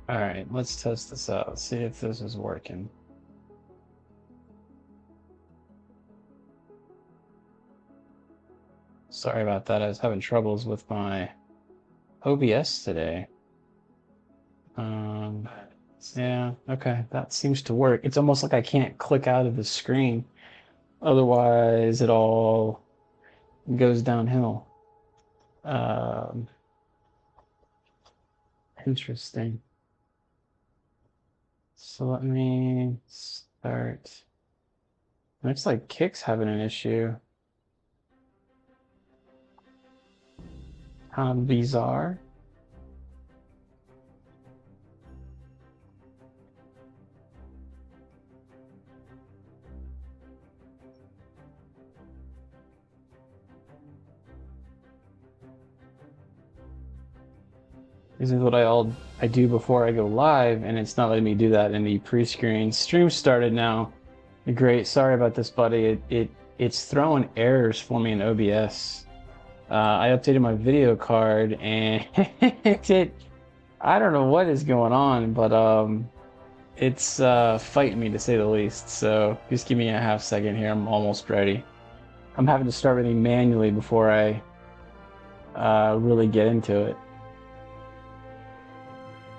All right, let's test this out. See if this is working. Sorry about that. I was having troubles with my OBS today. Um, yeah, okay, that seems to work. It's almost like I can't click out of the screen. Otherwise, it all goes downhill. Um, Interesting. So let me start. Looks like Kick's having an issue. Kind of bizarre. This is what I do before I go live, and it's not letting me do that in the pre-screen. Stream started now. Great. Sorry about this, buddy. It's throwing errors for me in OBS. I updated my video card, and I don't know what is going on, but it's fighting me to say the least. So just give me a half second here. I'm almost ready. I'm having to start everything manually before I really get into it.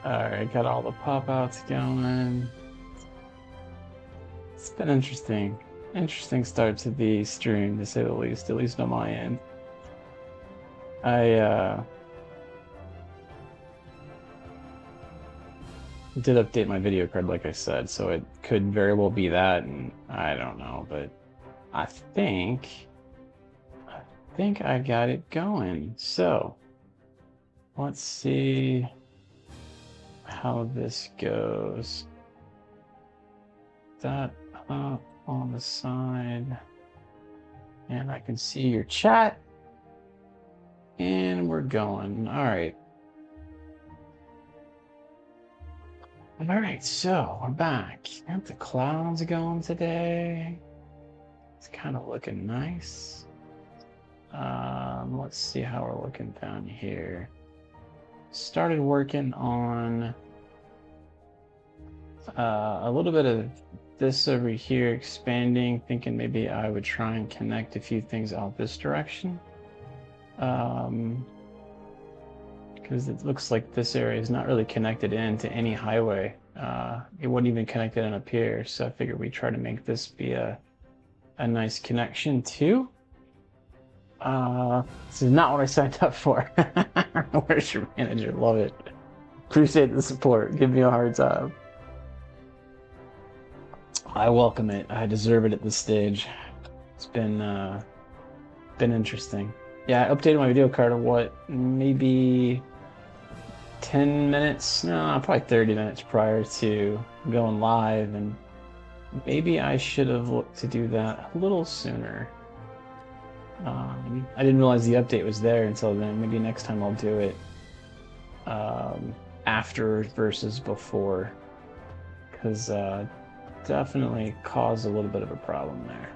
Alright, got all the pop-outs going. It's been interesting. Interesting start to the stream, to say the least, at least on my end. I did update my video card, like I said, so it could very well be that, and I don't know, but I think I got it going. So, let's see how this goes. That up on the side, and I can see your chat, and we're going. All right. All right, so we're back. Got the clouds going today. It's kind of looking nice. Let's see how we're looking down here. Started working on a little bit of this over here, expanding, thinking maybe I would try and connect a few things out this direction. Because it looks like this area is not really connected into any highway. It wasn't even connected in up here, so I figured we'd try to make this be a nice connection too. This is not what I signed up for. Where's your manager? Love it. Appreciate the support. Give me a hard time. I welcome it. I deserve it at this stage. It's been interesting. Yeah, I updated my video card what, maybe 10 minutes, no, probably 30 minutes prior to going live, and maybe I should have looked to do that a little sooner. I didn't realize the update was there until then. Maybe next time I'll do it after versus before, because definitely caused a little bit of a problem there.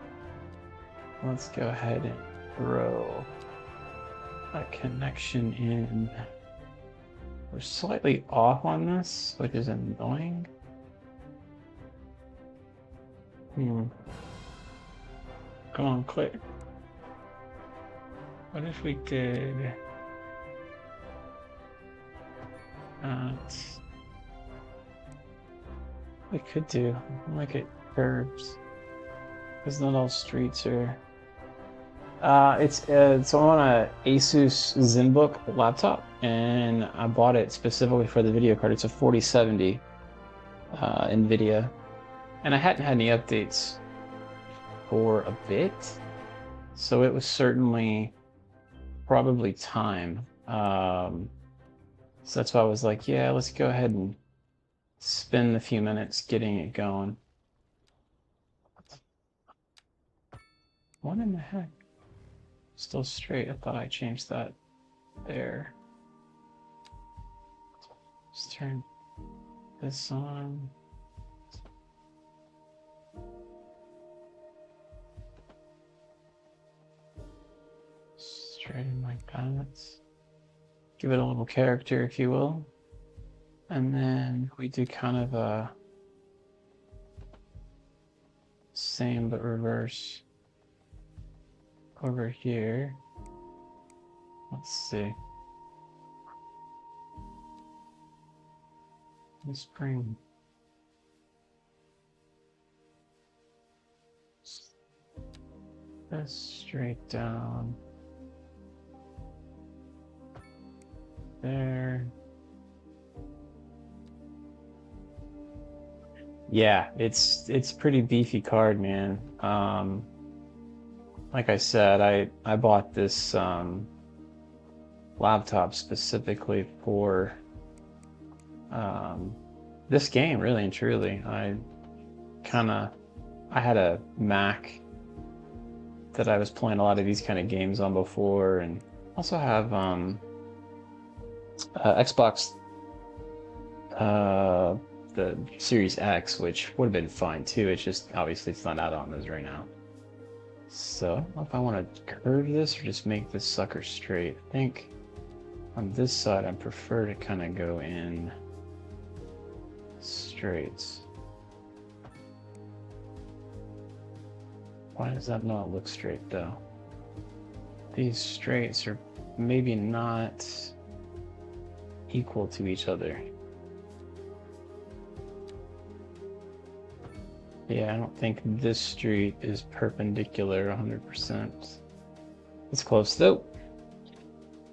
Let's go ahead and throw a connection in. We're slightly off on this, which is annoying. Come on, click. What if we did we could do like it curves, because not all streets are. So I'm on a Asus ZenBook laptop, and I bought it specifically for the video card. It's a 4070 NVIDIA, and I hadn't had any updates for a bit, so it was certainly probably time. So that's why I was like, yeah, let's go ahead and spend a few minutes getting it going. What in the heck? Still straight. I thought I changed that there. Let's turn this on. Straighten like that. Give it a little character, if you will. And then we do kind of a same but reverse over here. Let's see. Let's bring this straight down there. Yeah, it's pretty beefy card, man. Like I said, I bought this laptop specifically for this game, really and truly. I had a Mac that I was playing a lot of these kind of games on before, and also have Xbox the Series X, which would have been fine too. It's just obviously it's not out on those right now. So I don't know if I want to curve this or just make this sucker straight. I think on this side I prefer to kind of go in straight. Why does that not look straight though? These straights are maybe not equal to each other. Yeah, I don't think this street is perpendicular 100%. It's close though.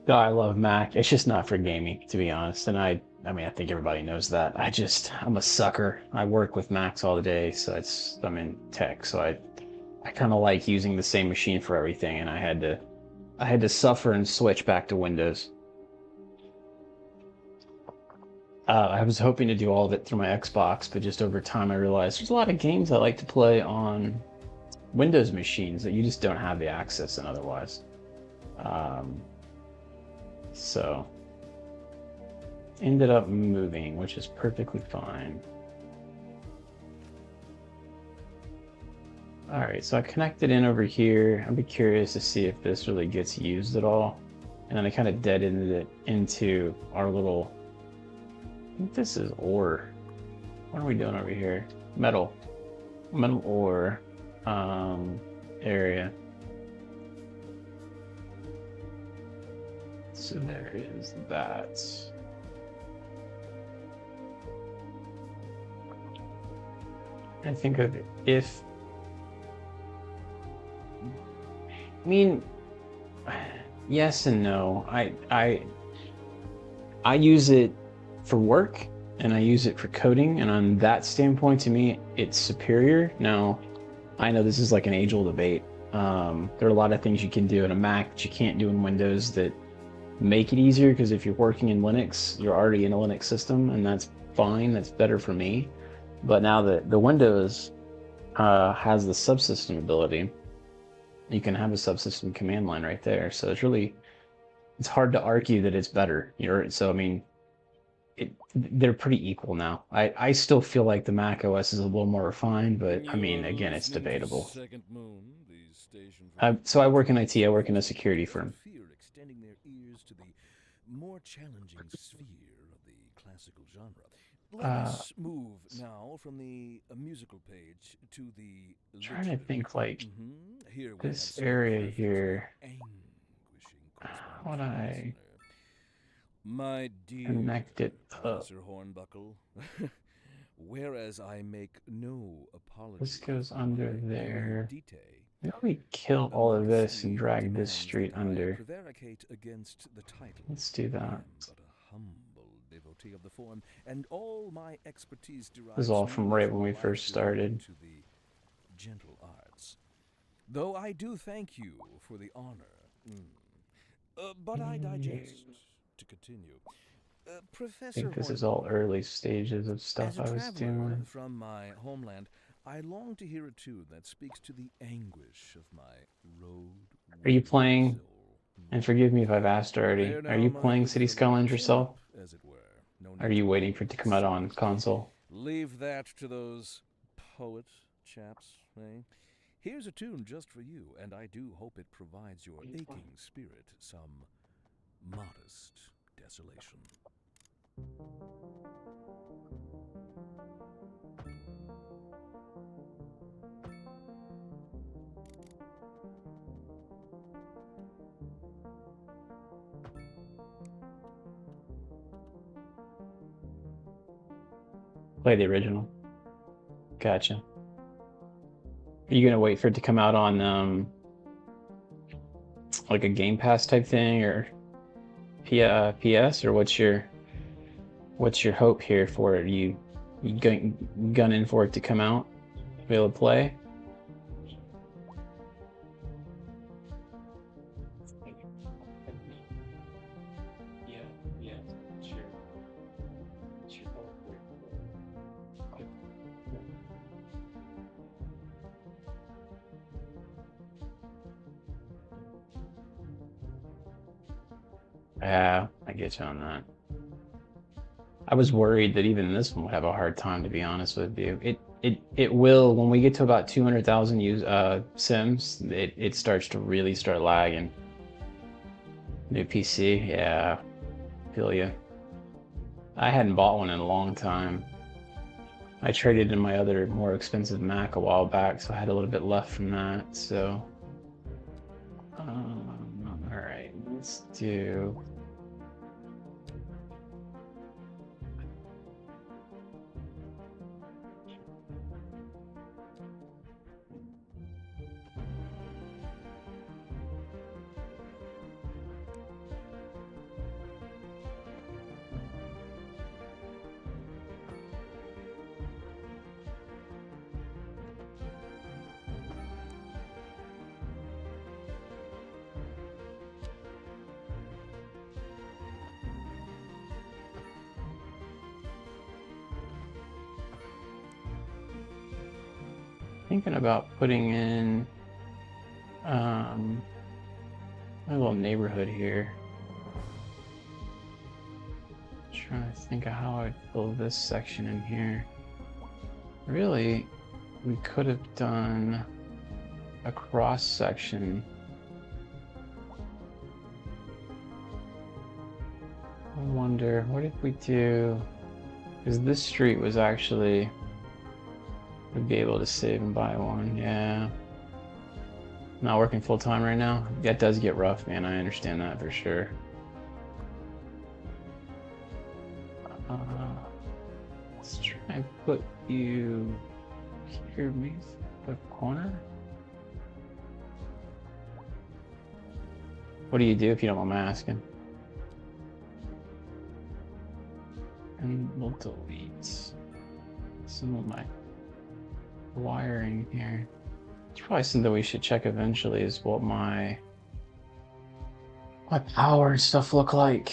Oh, I love Mac. It's just not for gaming, to be honest. And I mean, I think everybody knows that. I'm a sucker. I work with Macs all the day, so I'm in tech, so I kind of like using the same machine for everything, and I had to suffer and switch back to Windows. I was hoping to do all of it through my Xbox, but just over time I realized there's a lot of games I like to play on Windows machines that you just don't have the access in otherwise. So ended up moving, which is perfectly fine. All right, so I connected in over here. I'd be curious to see if this really gets used at all. And then I kind of dead-ended it into our little, I think this is ore. What are we doing over here? Metal ore area. So there is that. I think of if, I mean, yes and no. I use it for work and I use it for coding, and on that standpoint, to me, it's superior. Now, I know this is like an age-old debate. There are a lot of things you can do in a Mac that you can't do in Windows that make it easier, because if you're working in Linux, you're already in a Linux system, and that's fine. That's better for me. But now that the Windows has the subsystem ability, you can have a subsystem command line right there. So it's hard to argue that it's better. So I mean, they're pretty equal now. I still feel like the Mac OS is a little more refined, but I mean, again, it's debatable. So I work in IT. I work in a security firm. Extending their ears to the more challenging sphere of the classical genre. Let us move now from the musical page to the Trying to think like Here this area here. anguishing Would I my dear connect it up? Professor Hornbuckle, whereas I make no apologies. This goes under there. Dite, Maybe we kill all of this and drag this street under. Prevaricate against the title. Let's do that. But a humble devotee of the form, and all my expertise derives This is all from right when we first started. to the gentle arts. Though I do thank you for the honor. But I digest. To continue. I Professor think this is all early stages of stuff I was doing. From my homeland, I long to hear a tune that speaks to the anguish of my road. Are you playing, and forgive me if I've asked already, are you playing City Skylines yourself? As it were. No Are you waiting for it to come out on console? Leave that to those poet chaps, eh? Here's a tune just for you, and I do hope it provides your aching spirit some modest desolation. Play the original. Gotcha. Are you gonna wait for it to come out on like a Game Pass type thing or PS, or what's your hope here for it? You gunning for it to come out, be able to play? Yeah, yeah, sure. Sure. Yeah, I get you on that. I was worried that even this one would have a hard time, to be honest with you. It will when we get to about 200,000 use sims, it starts to really start lagging. New PC, yeah, feel you. I hadn't bought one in a long time. I traded in my other more expensive Mac a while back, so I had a little bit left from that. So, all right, let's do. Thinking about putting in a little neighborhood here. Trying to think of how I'd fill this section in here. Really, we could have done a cross section. I wonder, what if we do, because this street was actually, would be able to save and buy one, yeah. Not working full time right now? That does get rough, man, I understand that for sure. Let's try and put you here, maybe the corner. What do you do if you don't want my asking? And we'll delete some of my wiring here. It's probably something we should check eventually is what my power and stuff look like.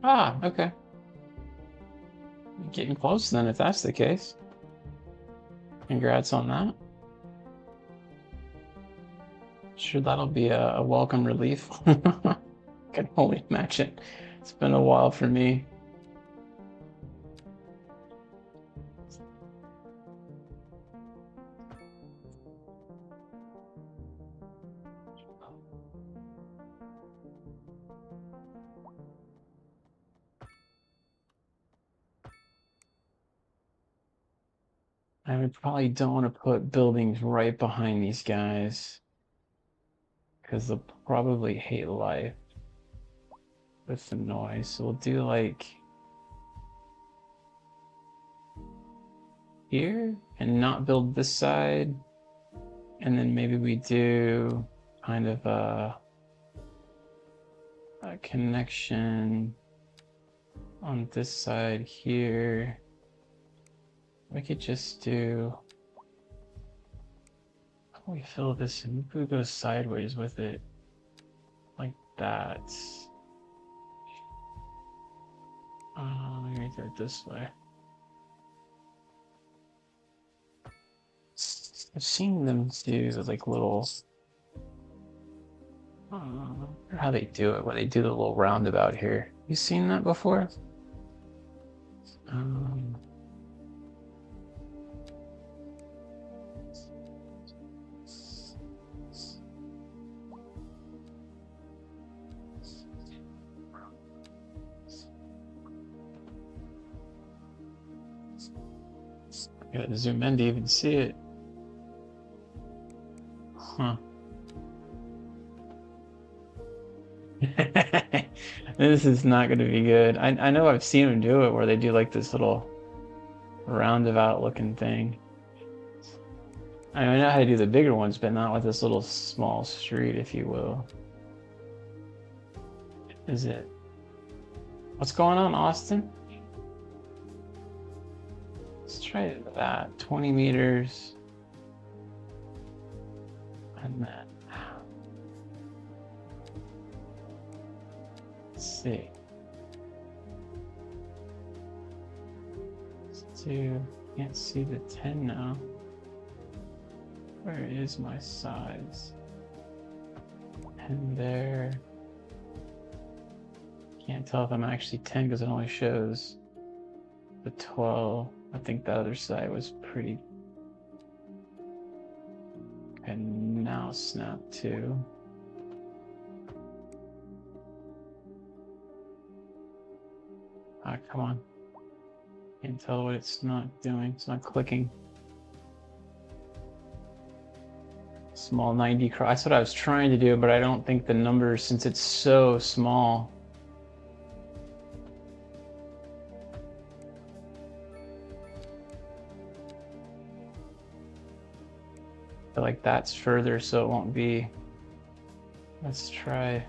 Ah, okay. Getting close then, if that's the case. Congrats on that. Sure, that'll be a welcome relief. Can only imagine. It's been a while for me. I would probably don't want to put buildings right behind these guys because they'll probably hate life with the noise. So we'll do like here and not build this side. And then maybe we do kind of a connection on this side here. We could just do, how do we fill this in? We could go sideways with it like that. Maybe do it this way. I've seen them do like little, I don't know how they do it, when they do the little roundabout here. You seen that before? Gotta zoom in to even see it. Huh. This is not going to be good. I know I've seen them do it where they do like this little roundabout looking thing. I know how to do the bigger ones, but not with this little small street, if you will. Is it? What's going on, Austin? Let's try that. 20 meters. And then. Let's see. Let's do. Can't see the 10 now. Where is my size? And there. Can't tell if I'm actually 10 because it only shows the 12. I think the other side was pretty. And now snap 2. Ah, come on. Can't tell what it's not doing. It's not clicking. Small 90 cross. That's what I was trying to do, but I don't think the numbers, since it's so small. I feel like that's further, so it won't be. Let's try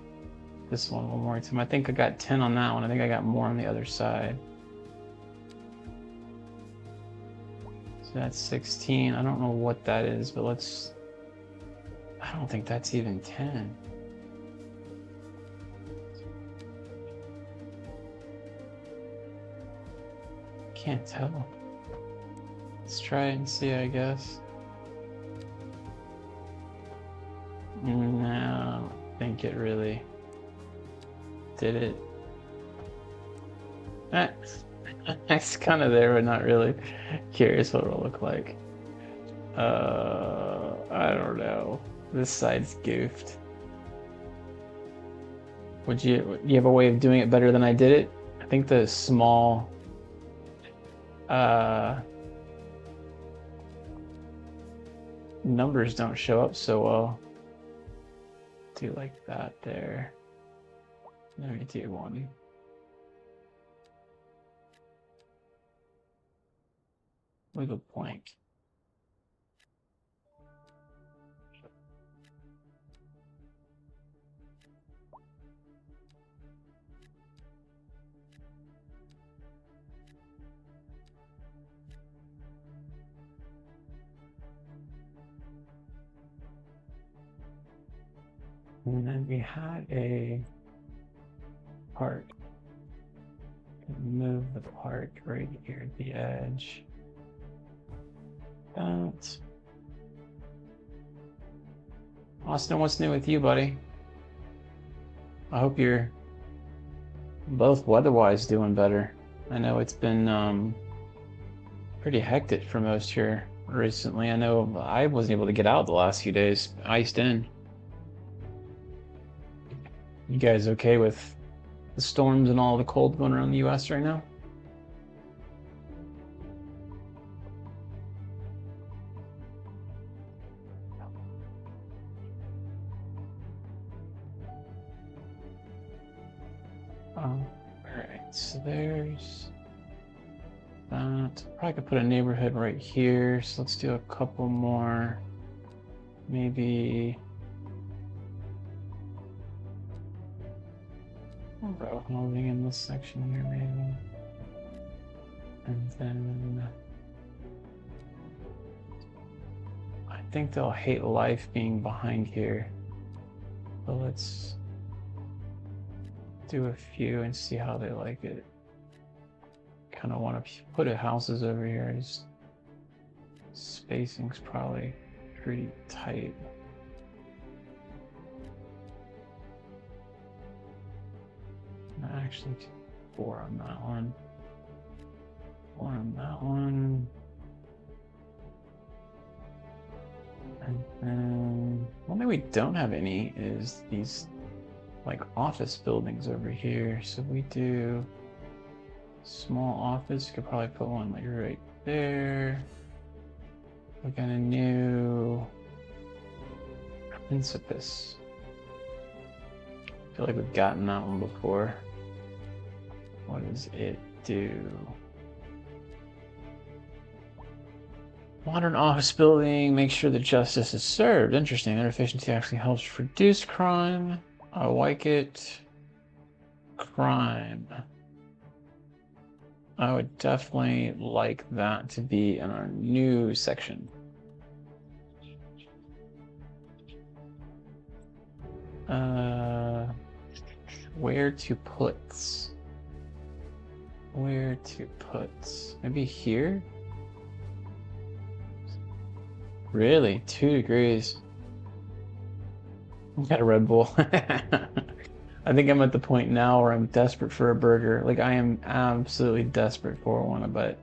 this one more time. I think I got 10 on that one. I think I got more on the other side. So that's 16. I don't know what that is, but let's. I don't think that's even 10. Can't tell. Let's try it and see, I guess. No, I don't think it really did it. It's kind of there, but not really. Curious what it'll look like. I don't know. This side's goofed. Do you have a way of doing it better than I did it? I think the small numbers don't show up so well. Do like that there. Let me do one. Leave a blank. And then we had a park. Move the park right here at the edge. That. Austin, what's new with you, buddy? I hope you're both weather-wise doing better. I know it's been pretty hectic for most here recently. I know I wasn't able to get out the last few days, iced in. You guys okay with the storms and all the cold going around the US right now? Alright, so there's that. Probably could put a neighborhood right here, so let's do a couple more. Maybe row holding in this section here, maybe. And then I think they'll hate life being behind here. But let's do a few and see how they like it. Kind of want to put houses over here. Just spacing's probably pretty tight. Actually, 4 on that one. 4 on that one. And then one thing we don't have any is these like office buildings over here. So we do small office. You could probably put one like right there. We got a new Principus. I feel like we've gotten that one before. What does it do? Modern office building, make sure that justice is served. Interesting. Their efficiency actually helps reduce crime. I like it. Crime. I would definitely like that to be in our new section. Where to put? Where to put? Maybe here? Really? 2 degrees. Got a Red Bull. I think I'm at the point now where I'm desperate for a burger. Like, I am absolutely desperate for one, but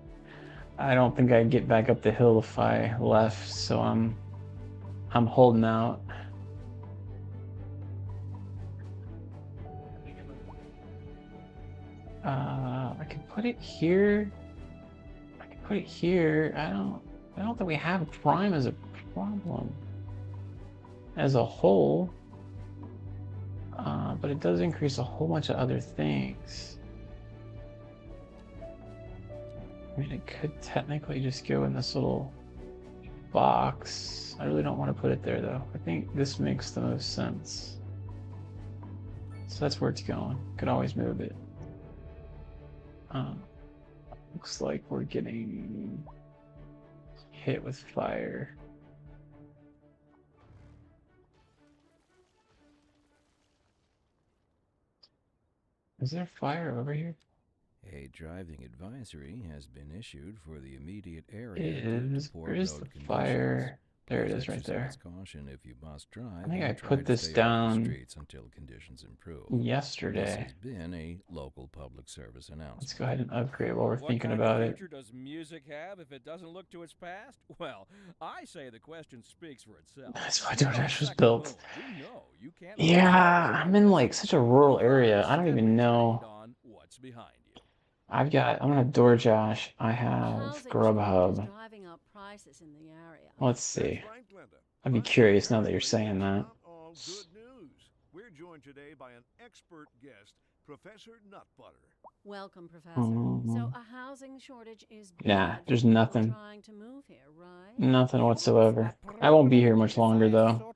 I don't think I'd get back up the hill if I left, so I'm holding out. I can put it here. I can put it here. I don't think we have crime as a problem as a whole. But it does increase a whole bunch of other things. I mean, it could technically just go in this little box. I really don't want to put it there, though. I think this makes the most sense. So that's where it's going. Could always move it. Looks like we're getting hit with fire. Is there fire over here? A driving advisory has been issued for the immediate area. Where is the fire? There it is, right there. Caution if you must drive. I think I put this down until conditions improve. yesterday. This has been a local public service announcement. Let's go ahead and upgrade while we're thinking about it. What kind of future does music have if it doesn't look to its past? Well, I say the question speaks for itself. That's why DoorDash was built. Yeah, I'm in like such a rural area. I don't even know. What's behind you. I'm gonna have DoorDash. I have Grubhub. Let's see. I'd be curious now that you're saying that. Good news. We're joined today by an expert guest, Professor Nutbutter. Welcome, Professor. So a housing shortage is Nah, there's nothing. Trying to move here, right? Nothing whatsoever. I won't be here much longer though.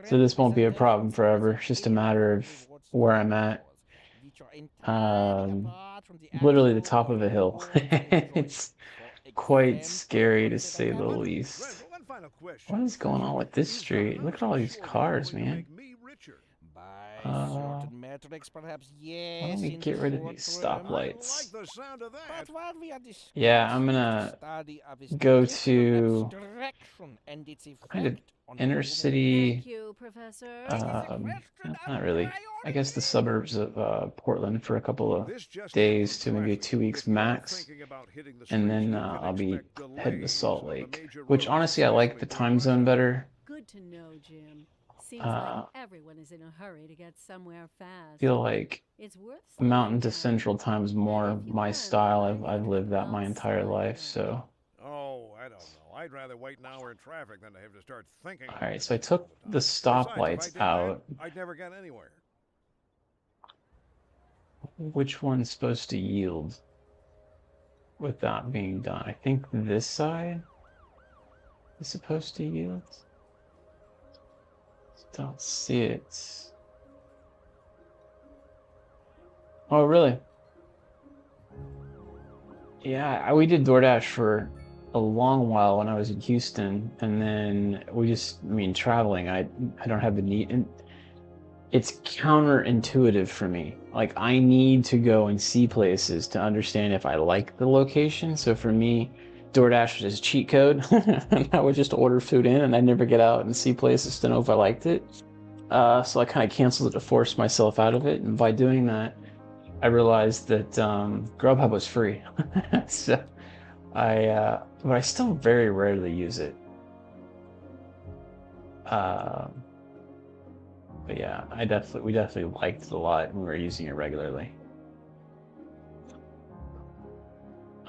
So this won't be a problem forever. It's just a matter of where I'm at. Literally the top of a hill. It's quite scary to say the least. What is going on with this street? Look at all these cars, man. Why don't we get rid of these stoplights? Yeah, I'm gonna go to kind of inner city. Not really. I guess the suburbs of Portland for a couple of days to maybe 2 weeks max, and then I'll be heading to Salt Lake. Which honestly, I like the time zone better. Good to know, Jim. Seems like everyone is in a hurry to get somewhere fast. Feel like It's worth Mountain to Central time is more my style. I've lived that my entire life, so. Oh, I don't know. I'd rather wait an hour in traffic than to have to start thinking. All right, so I took the stoplights out. I'd never get anywhere. Which one's supposed to yield with that being done? I think this side is supposed to yield. Don't see it. Oh, really? Yeah, we did DoorDash for a long while when I was in Houston, and then traveling, I don't have the need, and it's counterintuitive for me. Like, I need to go and see places to understand if I like the location. So for me, DoorDash was a cheat code. And I would just order food in and I'd never get out and see places to know if I liked it. So I kind of canceled it to force myself out of it. And by doing that, I realized that Grubhub was free. So but I still very rarely use it. But yeah, we definitely liked it a lot when we were using it regularly.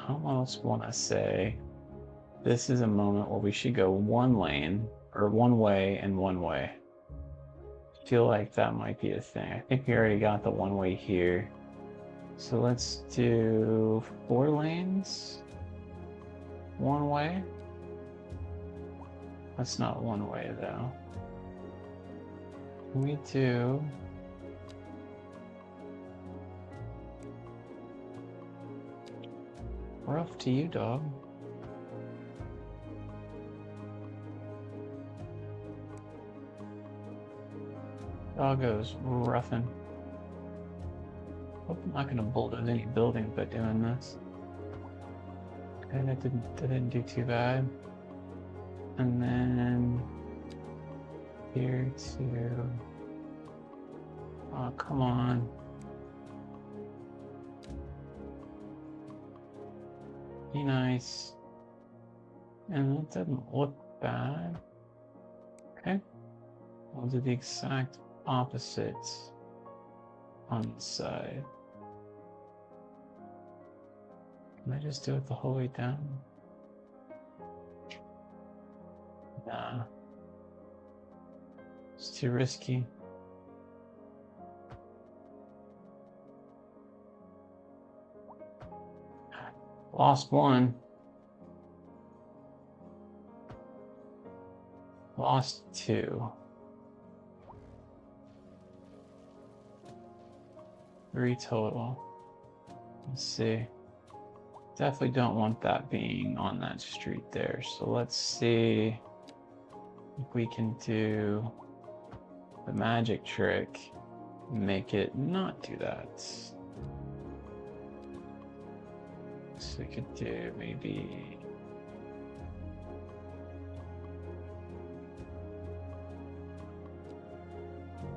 What else want to say? this is a moment where we should go one lane, or one way and one way. I feel like that might be a thing. I think we already got the one way here. So let's do 4 lanes. One way. That's not one way though. Can we do... We're off to you, dog. Doggo's roughing. Hope I'm not gonna bulldoze any buildings by doing this. Okay, that didn't do too bad. And then here to... Oh, come on. Be nice. And that doesn't look bad. Okay. We'll do the exact opposites on the side. Can I just do it the whole way down? Nah. It's too risky. Lost one. Lost 2. 3 total. Let's see. Definitely don't want that being on that street there. So let's see if we can do the magic trick and make it not do that. So we could do maybe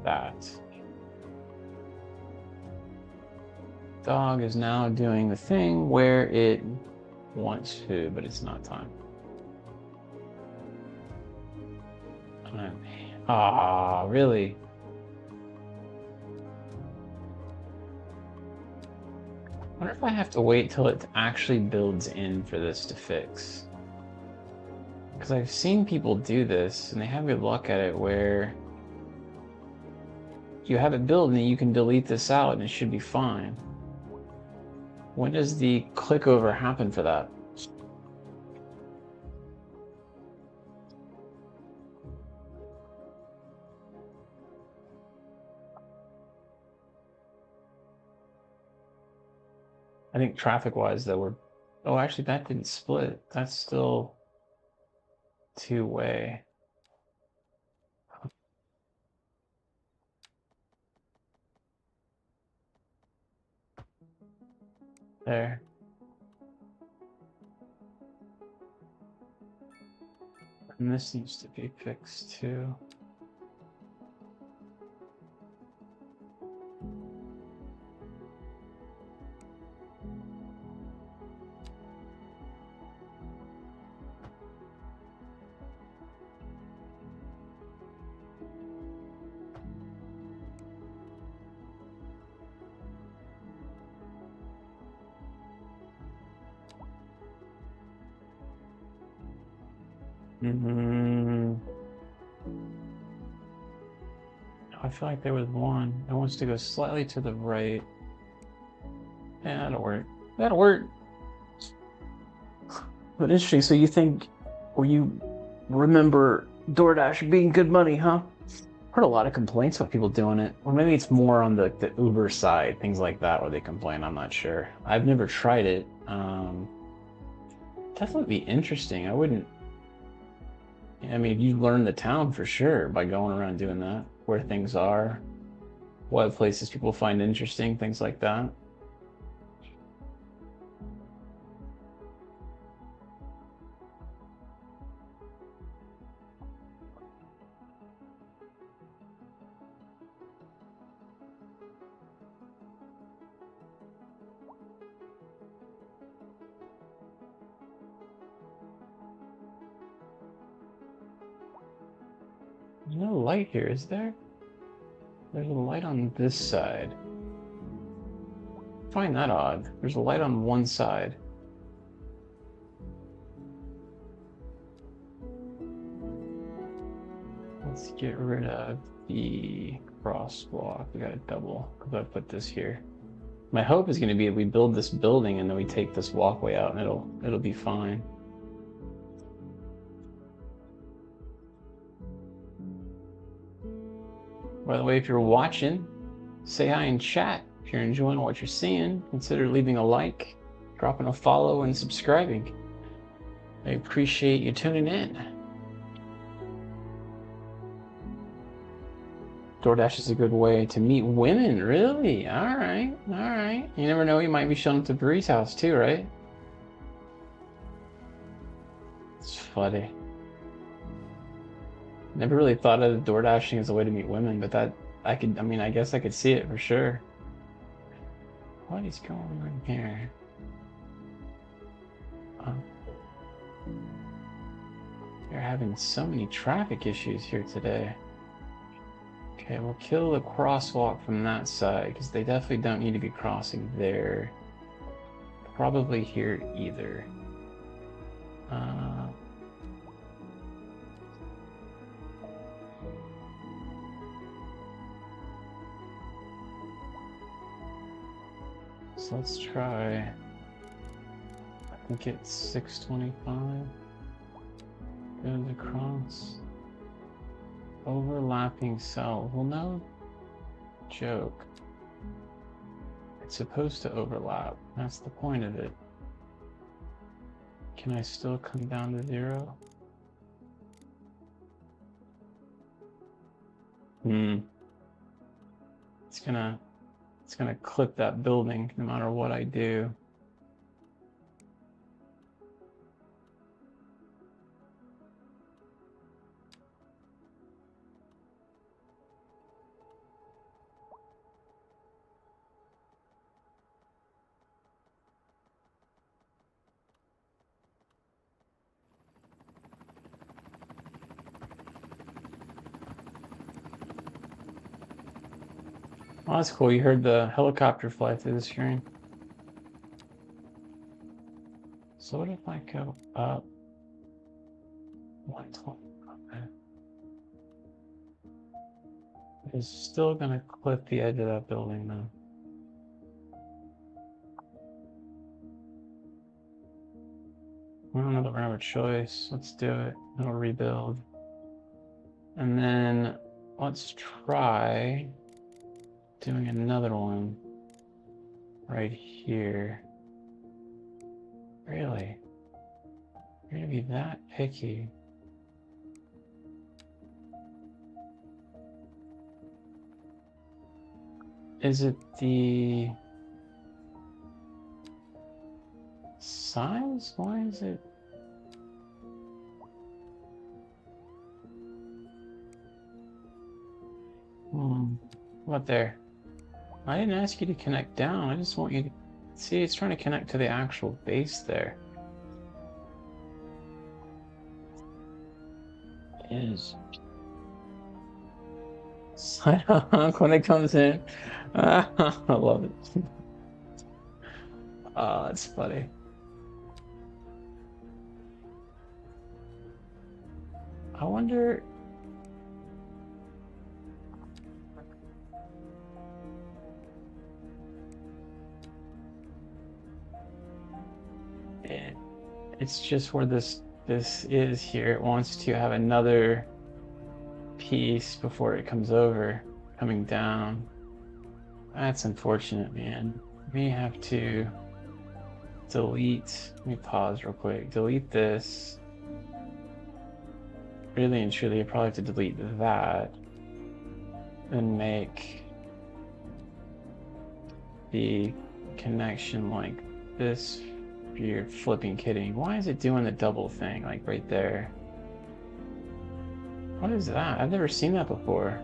that. Dog is now doing the thing where it wants to, but it's not time. Ah, really? I wonder if I have to wait till it actually builds in for this to fix. Because I've seen people do this, and they have good luck at it where you have it build and then you can delete this out and it should be fine. When does the click over happen for that? I think traffic-wise, though, we're... Oh, actually, that didn't split. That's still 2-way. There. And this needs to be fixed, too. I feel like there was one. It wants to go slightly to the right. Yeah, that'll work. That'll work. But interesting. So you think, or you remember DoorDash being good money, huh? Heard a lot of complaints about people doing it. Or maybe it's more on the Uber side, things like that, where they complain. I'm not sure. I've never tried it. Definitely be interesting. I wouldn't... I mean, you learn the town for sure by going around doing that, where things are, what places people find interesting, things like that. There's no light here, is there? There's a light on this side. I find that odd. There's a light on one side. Let's get rid of the crosswalk. We got a double because I put this here. My hope is going to be we build this building and then we take this walkway out and it'll be fine. By the way, if you're watching, say hi in chat. If you're enjoying what you're seeing, consider leaving a like, dropping a follow, and subscribing. I appreciate you tuning in. DoorDash is a good way to meet women, really? All right, all right. You never know, you might be showing up to Bree's house too, right? It's funny. Never really thought of DoorDashing as a way to meet women, but that I guess I could see it for sure. What is going on here? You're having so many traffic issues here today. Okay, we'll kill the crosswalk from that side because they definitely don't need to be crossing there. Probably here either. So let's try, I think it's 625. Goes across. Overlapping cell. Well, no joke. It's supposed to overlap. That's the point of it. Can I still come down to 0? It's gonna clip that building no matter what I do. Oh, that's cool. You heard the helicopter fly through the screen. So what if I go up 120? Okay. It's still gonna clip the edge of that building though. I don't know that we're gonna have a choice. Let's do it. It'll rebuild. And then let's try doing another one right here. Really? You're gonna be that picky? Is it the size? Why is it? What there? I didn't ask you to connect down. I just want you to see it's trying to connect to the actual base there. It is. Sign up when it comes in. I love it. Oh, that's funny. I wonder. It's just where this is here. It wants to have another piece before it comes over, coming down. That's unfortunate, man. We have to delete. Let me pause real quick. Delete this. Really and truly, you probably have to delete that and make the connection like this. You're flipping kidding. Why is it doing the double thing like right there? What is that? I've never seen that before.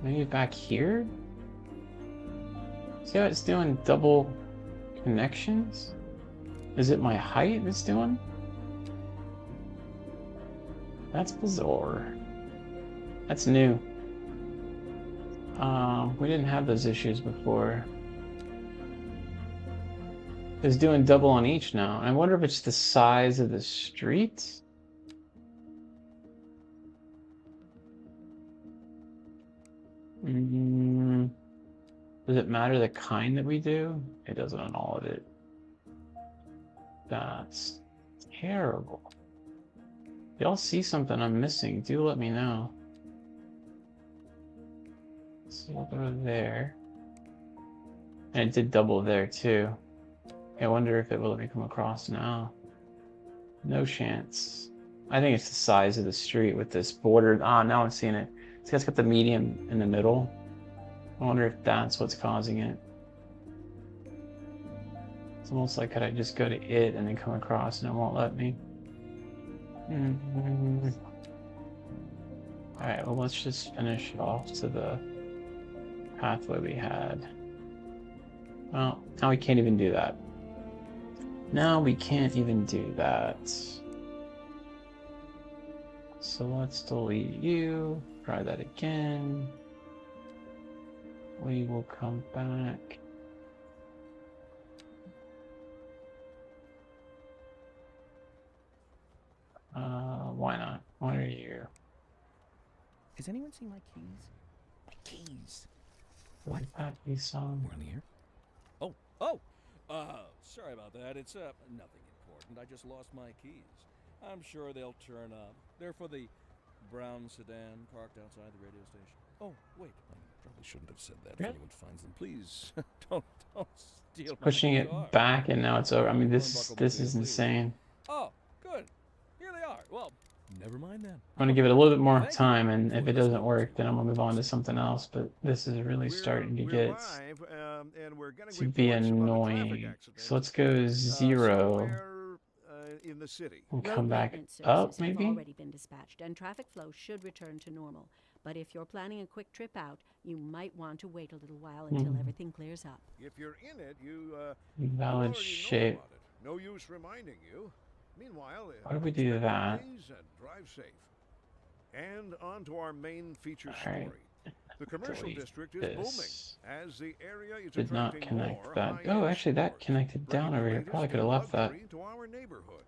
Maybe back here? See how it's doing double connections? Is it my height it's doing? That's bizarre. That's new. We didn't have those issues before. It's doing double on each now. I wonder if it's the size of the street. Does it matter the kind that we do? It doesn't on all of it. That's terrible. If y'all see something I'm missing, do let me know. So we'll go there. And it did double there too. I wonder if it will let me come across now. No chance. I think it's the size of the street with this border. Ah, now I'm seeing it. See, it's got the medium in the middle. I wonder if that's what's causing it. It's almost like could I just go to it and then come across and it won't let me. Alright, well let's just finish off to the pathway we had. Well, now we can't even do that. Now we can't even do that. So let's delete you. Try that again. We will come back. Why not? What are you? Has anyone seen my keys? My keys. What that be song? We're in here. Sorry about that. It's nothing important. I just lost my keys. I'm sure they'll turn up. They're for the brown sedan parked outside the radio station. Oh, wait. I probably shouldn't have said that. If anyone finds them, please don't steal my Pushing car. it back and now it's over. I mean, this is insane. Oh, good. Here they are. Well, never mind then. I'm gonna give it a little bit more time, and if it doesn't work, then I'm gonna move on to something else. But this is really starting to get to be annoying. So let's go 0. In the city. We'll Road come back maintenance up, services maybe? have already been dispatched, and traffic flow should return to normal. But if you're planning a quick trip out, you might want to wait a little while until everything clears up. If you're in it, you Valid already know shape. about it. No use reminding you. Meanwhile, Why do we do that? please and drive safe. And on to our main feature Alright. story. The commercial Delete district is this. booming as the area is Did not attracting connect more that. high-end Oh, actually, that stores, connected down bringing over the here. Probably latest could have in left that. luxury to our neighborhood.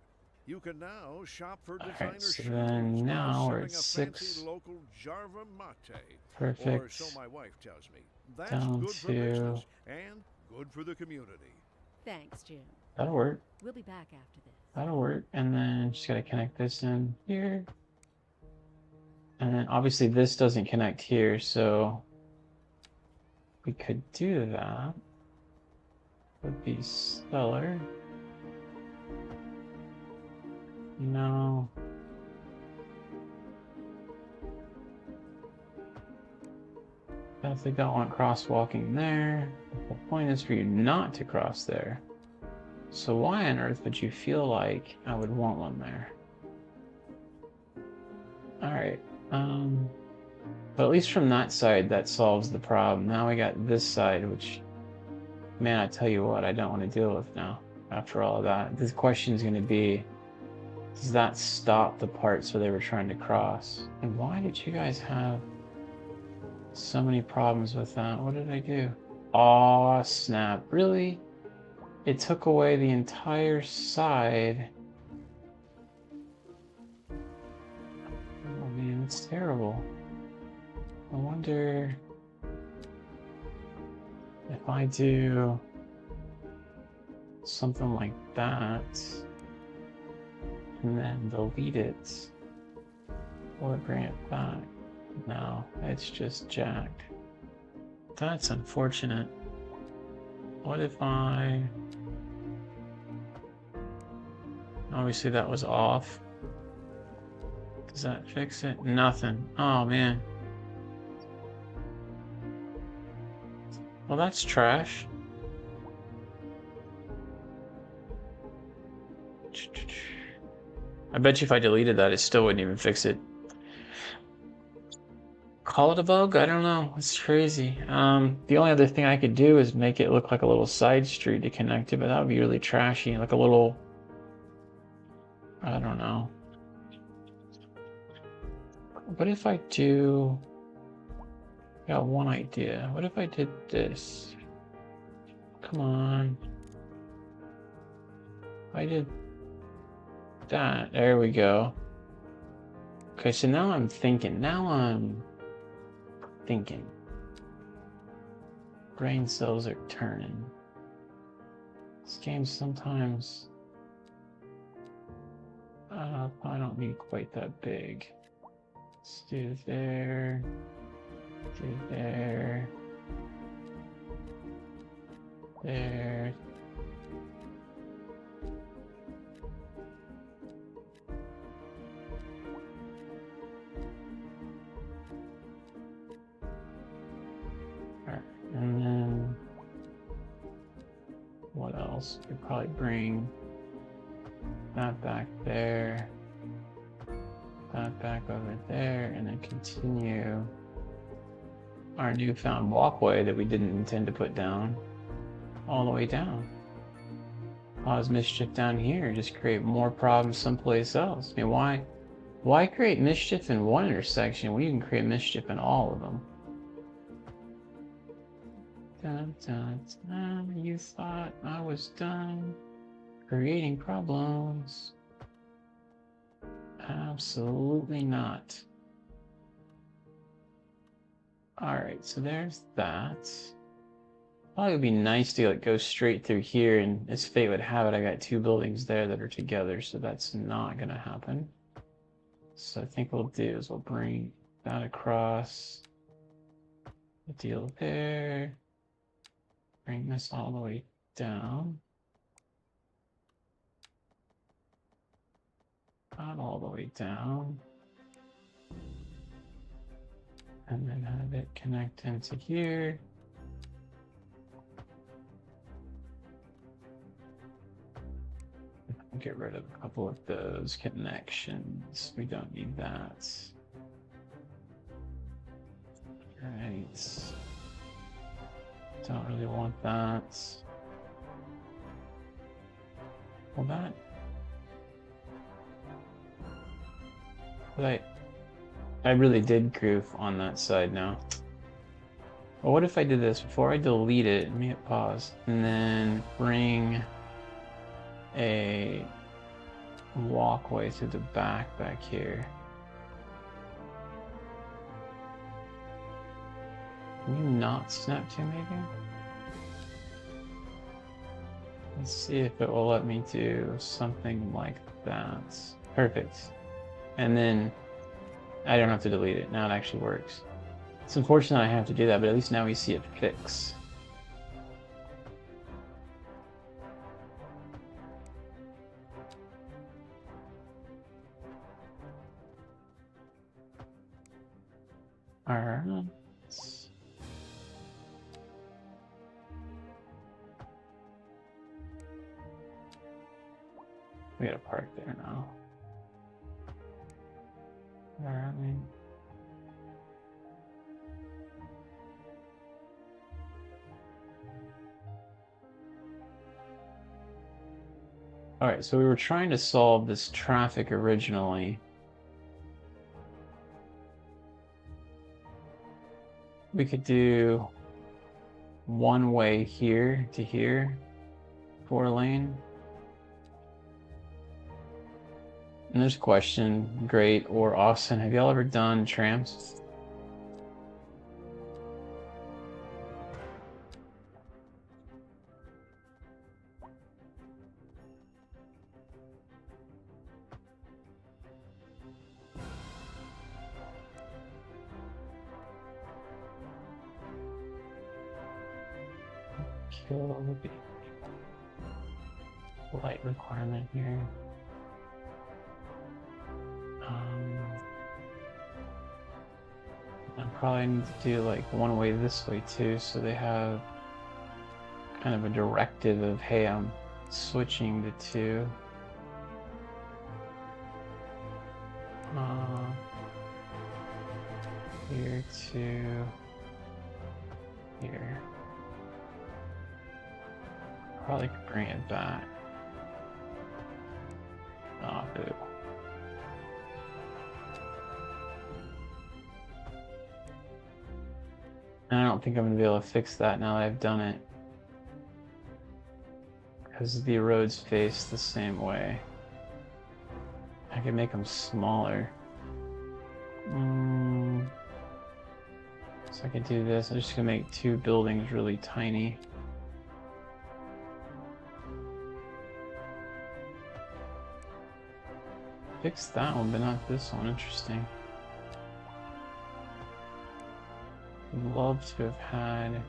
You can now shop for designer Alright, so shoes then while now we're sipping at a fancy 6. local Jarva mate. Or Perfect. so my wife tells me. That's Down good for to- business and good for the community. Thanks, Jim. That'll work. We'll be back after this. That'll work. And then just gotta connect this in here. And then obviously this doesn't connect here, so we could do that. Would be stellar. No. Definitely don't want crosswalking there. The point is for you not to cross there. So why on earth would you feel like I would want one there? Alright, but at least from that side, that solves the problem. Now we got this side, which, man, I tell you what, I don't want to deal with now. After all of that, the question is going to be, does that stop the parts where they were trying to cross? And why did you guys have so many problems with that? What did I do? Aw, snap. Really? It took away the entire side. Oh man, it's terrible. I wonder if I do something like that and then delete it, will it bring it back? No, it's just jacked. That's unfortunate. What if I... Obviously that was off. Does that fix it? Nothing. Oh man. Well, that's trash. I bet you if I deleted that, it still wouldn't even fix it. Call it a bug? I don't know. It's crazy. The only other thing I could do is make it look like a little side street to connect it, but that would be really trashy. Like a little... I don't know. What if I do... I got one idea. What if I did this? Come on. I did that. There we go. Okay, so now I'm thinking. brain cells are turning. This game sometimes... I don't need quite that big. Let's do there. Do there. There. Alright, and then what else? Could probably bring that back there, that back over there, and then continue our newfound walkway that we didn't intend to put down all the way down. Cause mischief down here, just create more problems someplace else. I mean, why create mischief in one intersection when you can create mischief in all of them? Dun, dun, dun. You thought I was done creating problems? Absolutely not. Alright, so there's that. Probably would be nice to like go straight through here, and as fate would have it, I got two buildings there that are together, so that's not gonna happen. So I think what we'll do is we'll bring that across the deal there. Bring this all the way down. Not all the way down. And then have it connect into here. Get rid of a couple of those connections. We don't need that. Right. Don't really want that. Well, that. But I really did groove on that side now. Well, what if I did this before I delete it? Let me hit pause and then bring a walkway to the back here. Can you not snap to maybe? Let's see if it will let me do something like that. Perfect. And then I don't have to delete it. Now it actually works. It's unfortunate I have to do that, but at least now we see it fix. Alright. We gotta park there now. Alright. Alright, so we were trying to solve this traffic originally. We could do one way here to here, 4 lane. And there's a question, Great or Austin, have y'all ever done trams? Kill the light requirement here. I probably need to do like one way this way too, so they have kind of a directive of, hey, I'm switching the two. Here to here. Probably could bring it back. Oh, boo. And I don't think I'm going to be able to fix that now that I've done it. Because the roads face the same way. I can make them smaller. So I could do this. I'm just gonna make 2 buildings really tiny. Fix that one, but not this one. Interesting. Would love to have had.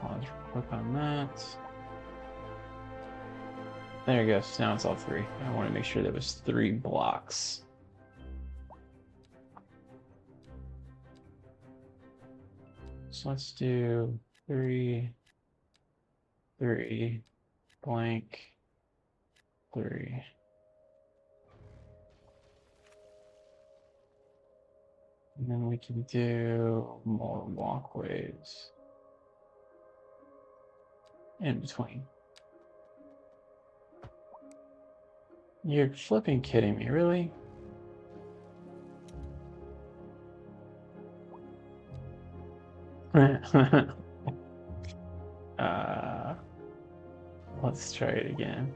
Pause real quick on that. There you go. So now it's all 3. I want to make sure there was 3 blocks. So let's do 3, 3, blank, 3. And then we can do more walkways in between. You're flipping kidding me, really? Let's try it again.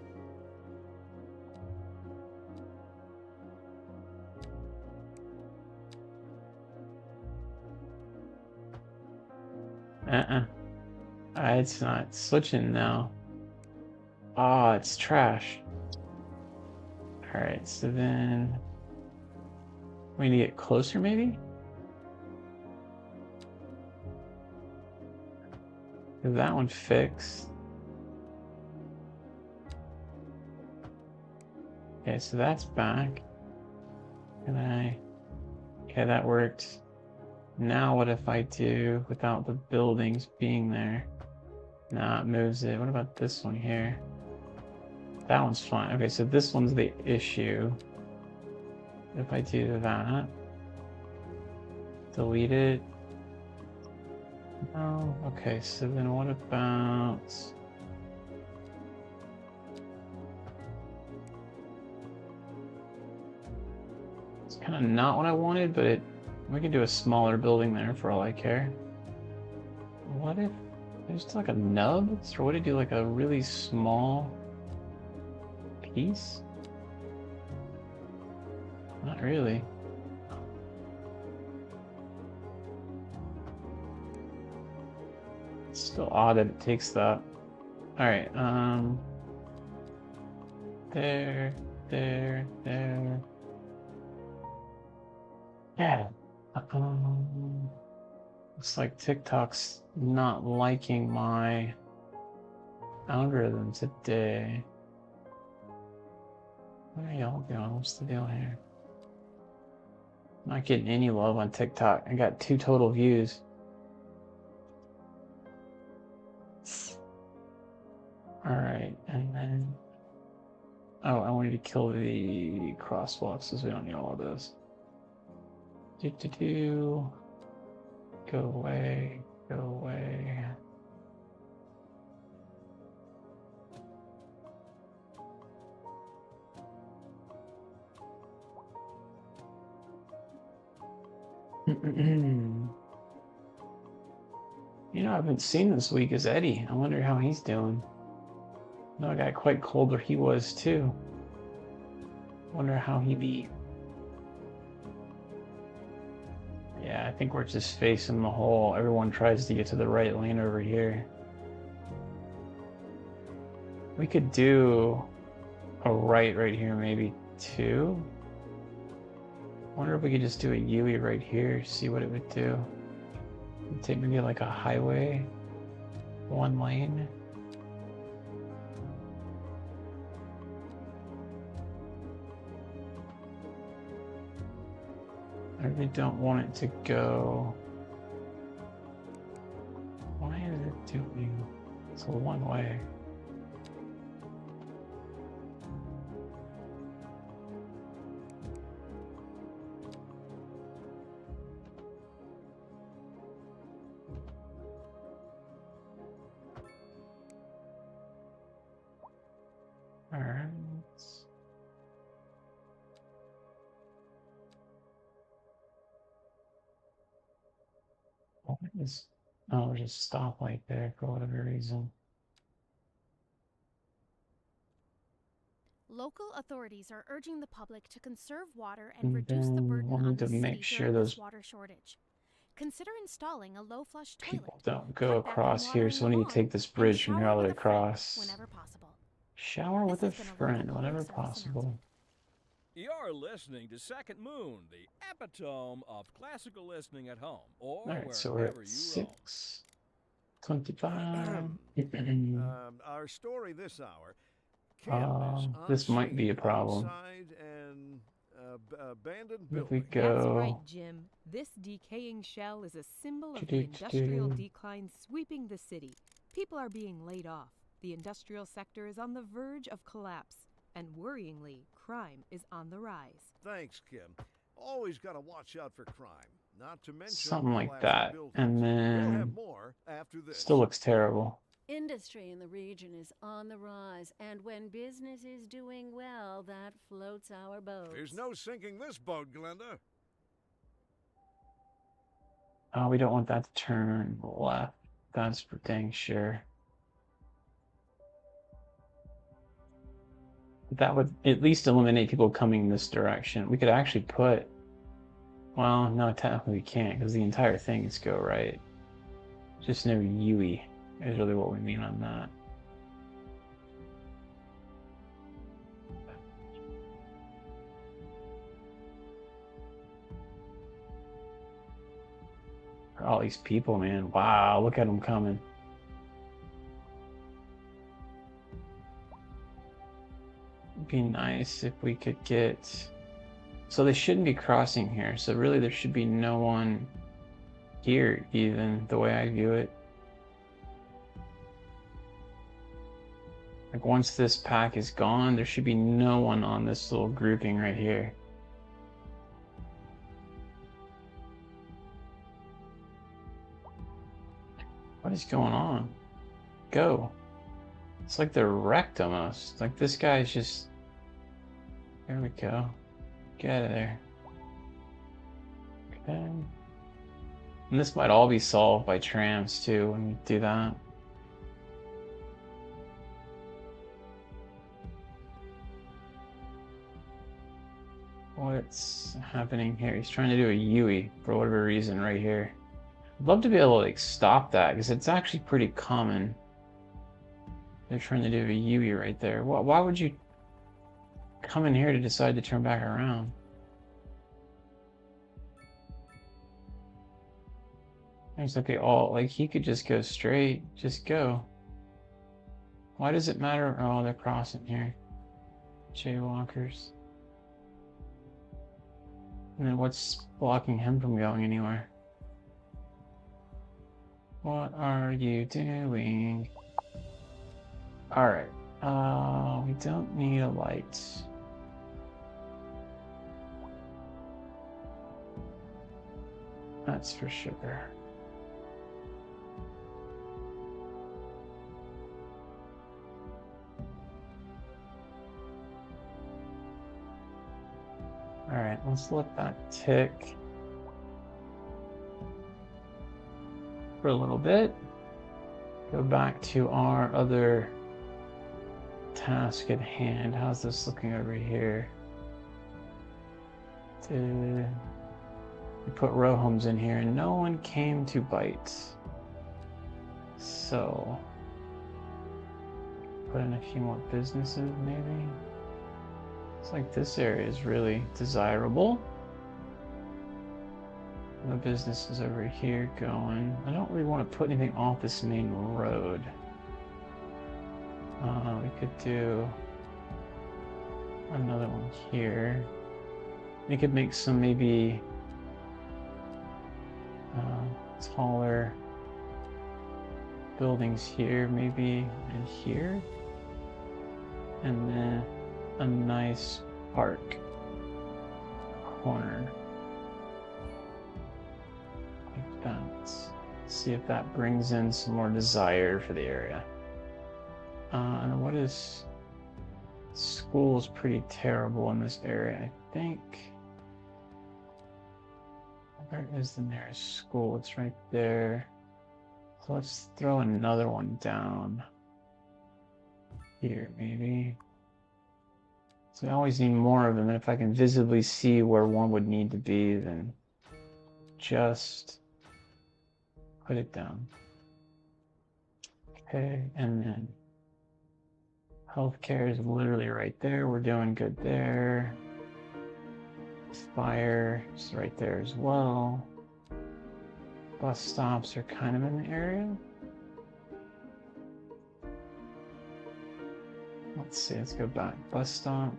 It's not switching now. Oh, it's trash. Alright, so then we need to get closer, maybe? Is that one fixed? Okay, so that's back. Okay, that worked. Now what if I do without the buildings being there? Nah, it moves it. What about this one here? That one's fine. Okay, so this one's the issue. If I do that, delete it. No. Okay, so then what about... It's kind of not what I wanted, but we can do a smaller building there for all I care. What if there's like a nub? So what do you do, like a really small piece? Not really. It's still odd that it takes that. Alright, there. Yeah. Looks like TikTok's not liking my algorithm today. What are y'all doing? What's the deal here? Not getting any love on TikTok. I got 2 total views. Alright, and then... Oh, I wanted to kill the crosswalks because we don't need all of those. Go away, go away. You know, I haven't seen this week is Eddie. I wonder how he's doing. No, it got quite cold where he was too. Wonder how he be. Yeah, I think we're just facing the hole. Everyone tries to get to the right lane over here. We could do a right here, maybe 2. Wonder if we could just do a UE right here, see what it would do. Take maybe like a highway, 1 lane. I really don't want it to go. Why is it doing? It's a 1 way. Alright. What is... Oh, just stoplight there for whatever reason. Local authorities are urging the public to conserve water and reduce the Then burden we'll on need the to city make sure during those this water shortage. Consider installing a low flush toilet. People don't go Cut back on across here, watering so the we need to lawn, take this and bridge from here shower all the way with a friend across. whenever possible. Shower with a This has been a local friend public whenever service possible. You're listening to Second Moon, the epitome of classical listening at home or Alright, so we're wherever at you roam. 6:25. Our story this hour. Kim is on This might be a scene problem. inside an abandoned If we building. That's go... right, Jim. This decaying shell is a symbol of the industrial decline sweeping the city. People are being laid off. The industrial sector is on the verge of collapse. And worryingly, crime is on the rise. Thanks, Kim. Always got to watch out for crime. Not to mention Something like collapsing that. buildings. And We'll have then... more after this. Still looks terrible. Industry in the region is on the rise, and when business is doing well, that floats our boat. There's no sinking this boat, Glenda. Oh, we don't want that to turn left. That's for dang sure. That would at least eliminate people coming this direction. We could actually put... Well, no, technically we can't, because the entire thing is go right. Just no Yui is really what we mean on that. All these people, man. Wow, look at them coming. It'd be nice if we could get... So they shouldn't be crossing here. So really there should be no one here, even, the way I view it. Like once this pack is gone, there should be no one on this little grouping right here. What is going on? Go. It's like they're wrecked almost. Like this guy's just... There we go. Get out of there. Okay. And this might all be solved by trams too when we do that. What's happening here? He's trying to do a Yui for whatever reason right here. I'd love to be able to like stop that because it's actually pretty common. They're trying to do a Yui right there. Why would you come in here to decide to turn back around? It's like they all, like he could just go straight, just go. Why does it matter? Oh, they're crossing here. Jaywalkers. And then what's blocking him from going anywhere? What are you doing? Alright. We don't need a light. That's for sure. Alright, let's let that tick for a little bit. Go back to our other task at hand. How's this looking over here? We put row homes in here and no one came to bite. So put in a few more businesses maybe. It's like this area is really desirable. No businesses over here going. I don't really want to put anything off this main road. We could do another one here. We could make some maybe taller buildings here, maybe, and here. And then a nice park corner. Like that. See if that brings in some more desire for the area. And what is... School is pretty terrible in this area, I think. Where is the nearest school? It's right there. So let's throw another one down. Here, maybe. So I always need more of them, and if I can visibly see where one would need to be, then just put it down. Okay, and then healthcare is literally right there. We're doing good there. Fire is right there as well. Bus stops are kind of in the area. Let's see, let's go back. Bus stop.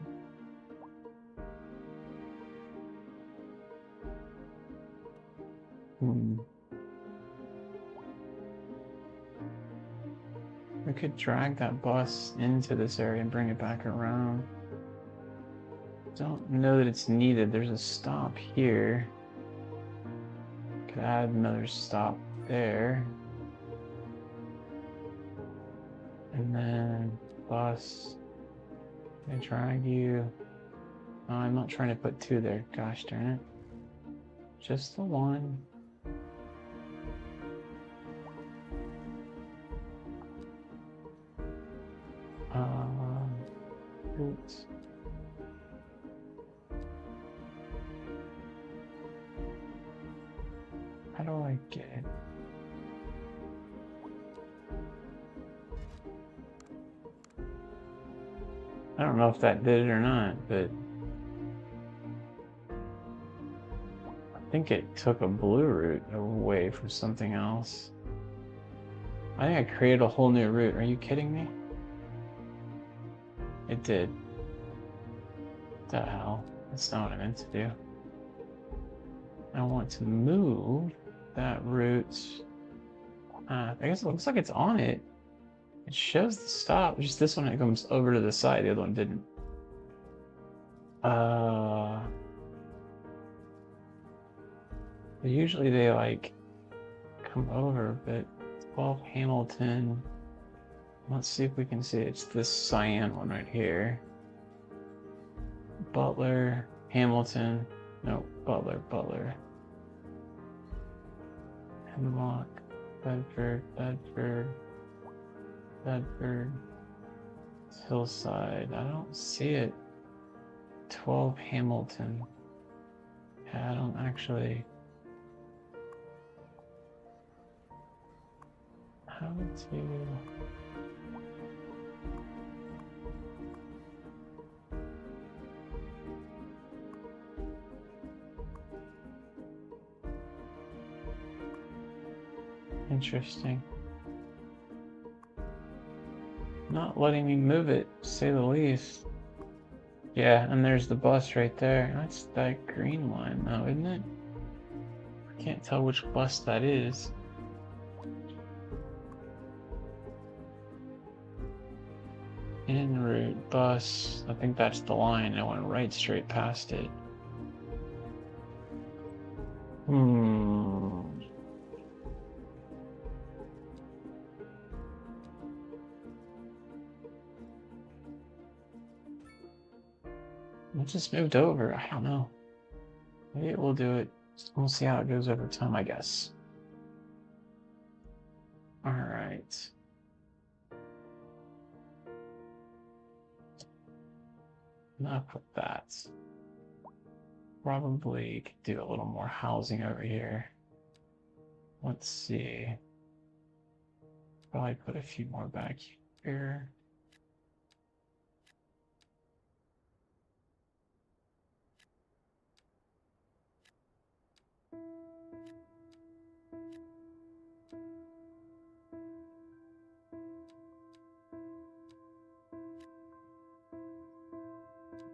We could drag that bus into this area and bring it back around. Don't know that it's needed. There's a stop here. Could add another stop there. And then bus. Can I drag you? Oh, I'm not trying to put two there. Gosh darn it. Just the one. Oops. How do I get it? I don't know if that did it or not, but I think it took a blue route away from something else. I think I created a whole new route. Are you kidding me? It did. What the hell? That's not what I meant to do. I want to move that route. I guess it looks like it's on it. It shows the stop. Just this one, it comes over to the side. The other one didn't. Usually they like come over, but 12 Hamilton. Let's see if we can see it. It's this cyan one right here. Butler, Hamilton. No, Butler. Hemlock, Bedford. Hillside. I don't see it. 12 Hamilton. Yeah, I don't actually. How to. Interesting. Not letting me move it, to say the least. Yeah, and there's the bus right there. That's that green line though, isn't it? I can't tell which bus that is. En route bus. I think that's the line. I went right straight past it. It just moved over. I don't know. Maybe it will do it. We'll see how it goes over time, I guess. All right. Enough with that. Probably could do a little more housing over here. Let's see. Probably put a few more back here.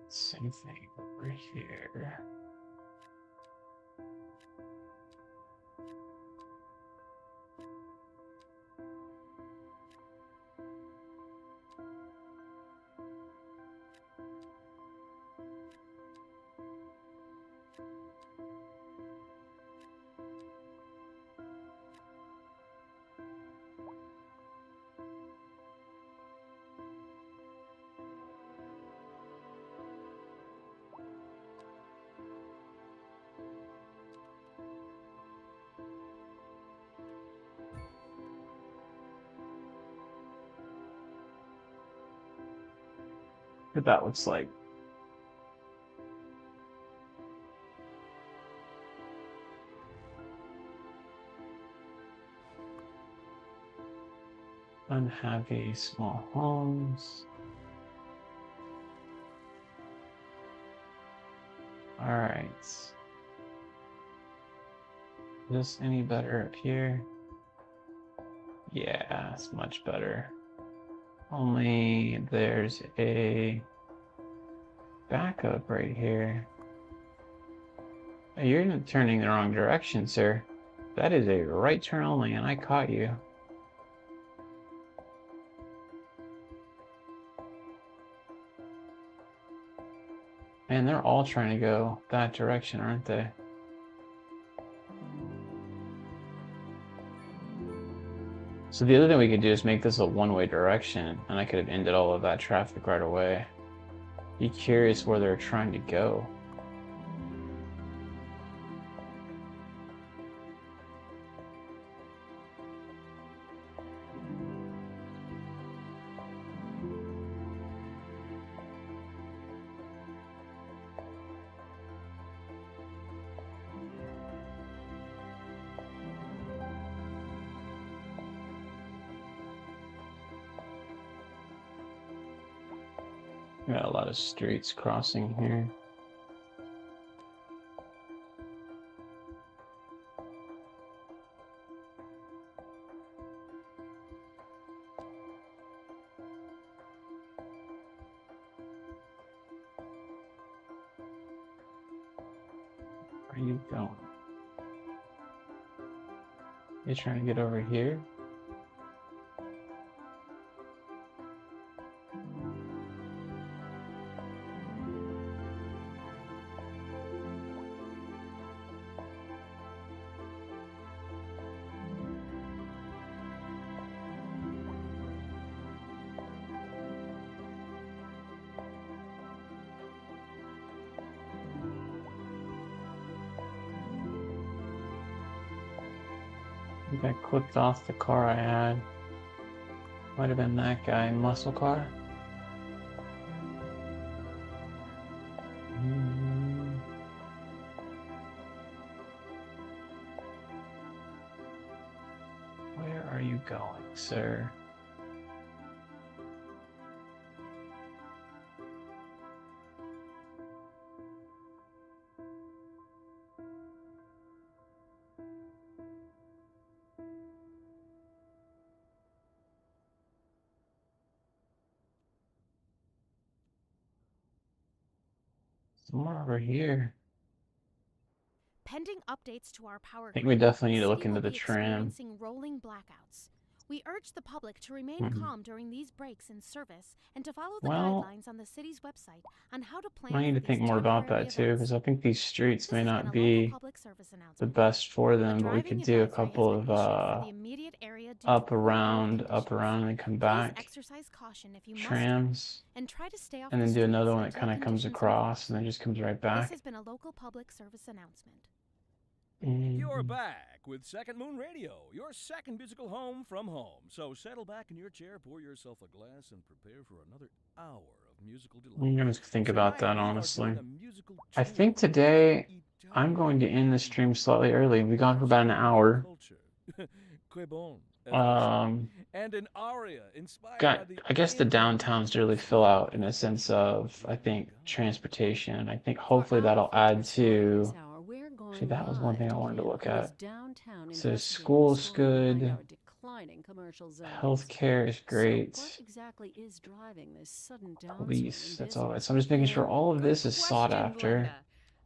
Same thing over here. What that looks like. Unhappy small homes. All right. Is this any better up here? Yeah, it's much better. Only there's a backup right here. You're turning the wrong direction, sir. That is a right turn only, and I caught you. Man, they're all trying to go that direction, aren't they? So the other thing we could do is make this a one-way direction, and I could have ended all of that traffic right away. Be curious where they're trying to go. Got a lot of streets crossing here. Where are you going? You trying to get over here? I think I clicked off the car I had. Might have been that guy, muscle car. Where are you going, sir? Somewhere over here. Pending updates to our power I think we grid, definitely need to the look city into will the be tram. experiencing rolling blackouts. We urge the public to remain calm during these breaks in service and to follow the Well, guidelines on the city's website on how to plan I need for to think these more about temporary that too, events. because I think these streets This may has been not a local be public service the announcement. best for A them, but we driving could do a advisory has couple been of issued for the immediate area due to up poor road around, conditions. and come Please back exercise caution if you must trams, and try to stay off and the then do streets another one that until kind of comes conditions across improve. and then just comes right This back. has been a local public service announcement. You're back with Second Moon Radio, your second musical home from home. So settle back in your chair, pour yourself a glass, and prepare for another hour of musical delight. I'm gonna think about Tonight, that, we are honestly. doing a musical I tour think of today I'm Italia. going to end the stream slightly early. We've gone for about an hour. Culture. Que bon, as they say. And an aria inspired by the I guess the Inca downtowns really fill out in a sense of, I think, transportation. I think hopefully that'll add to. See, that was one thing I wanted to look at. So school's good. Healthcare is great. So what exactly is driving this sudden downswing Police, in that's all right. business? So I'm just making sure all of Good this is sought question, after. Glenda.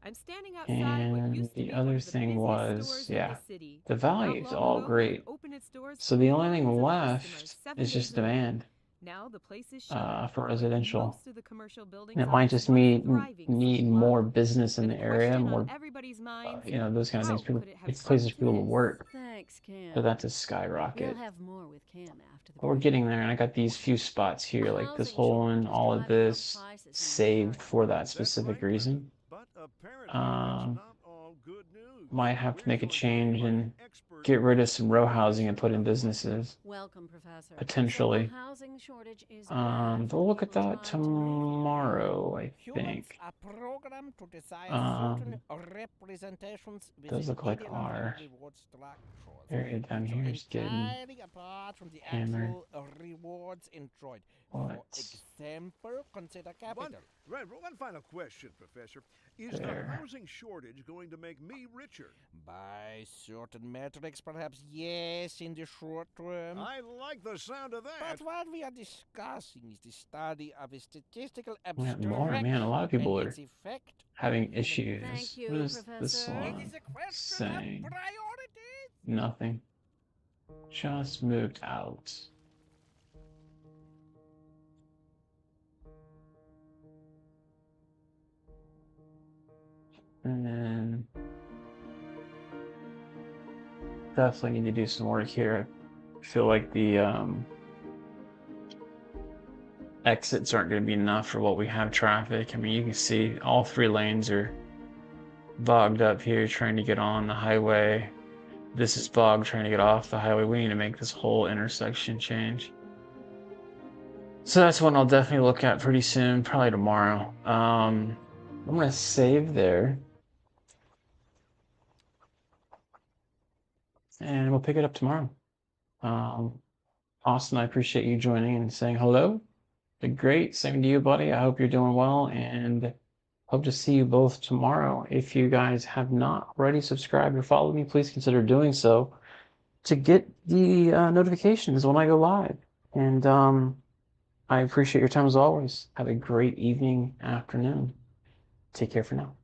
I'm standing outside what And used to the be other one of the thing busiest was, stores yeah, in the city. the Not value's long all ago, it great. opened its doors So to the only thing millions of left customers 7 is days just a week. demand Now the place is shut, for but residential. most of the commercial buildings And it on might this just once need thriving need city more block. business in The the area, question more on everybody's minds, you know, those kind of how things. People, could it have it's come places to for people to this? work Thanks, Cam. for that to We'll skyrocket. have more with Cam after the But we're break. getting there, and I got these few spots here, like this whole one, all of this saved for that specific reason. But apparently it's not all good news. Might have to We're make a joined today change by and an expert get rid of some row housing and put in businesses, Welcome, Professor. potentially. So the housing shortage is But we'll look at that tomorrow, I think. Humans are programmed to desire certain representations Does look like our reward structures, area down which are here is getting entirely apart from the hammered. actual rewards enjoyed. What? For example, consider capital. One final question, Professor. Is the There. housing shortage going to make me richer? By certain metrics, perhaps yes, in the short term. I like the sound of that. But what we are discussing is the study of a statistical Yeah, abstraction Lord, man, a lot of people and are its effect having issues. Thank you, What is this Professor. It one is a question saying? of priorities. Nothing. Just moved out. And then definitely need to do some work here. I feel like the exits aren't going to be enough for what we have traffic. I mean, you can see all 3 lanes are bogged up here trying to get on the highway. This is bogged trying to get off the highway. We need to make this whole intersection change. So that's one I'll definitely look at pretty soon, probably tomorrow. I'm going to save there. And we'll pick it up tomorrow. Austin, I appreciate you joining and saying hello. Been great. Same to you, buddy. I hope you're doing well and hope to see you both tomorrow. If you guys have not already subscribed or followed me, please consider doing so to get the notifications when I go live. And I appreciate your time as always. Have a great evening, afternoon. Take care for now.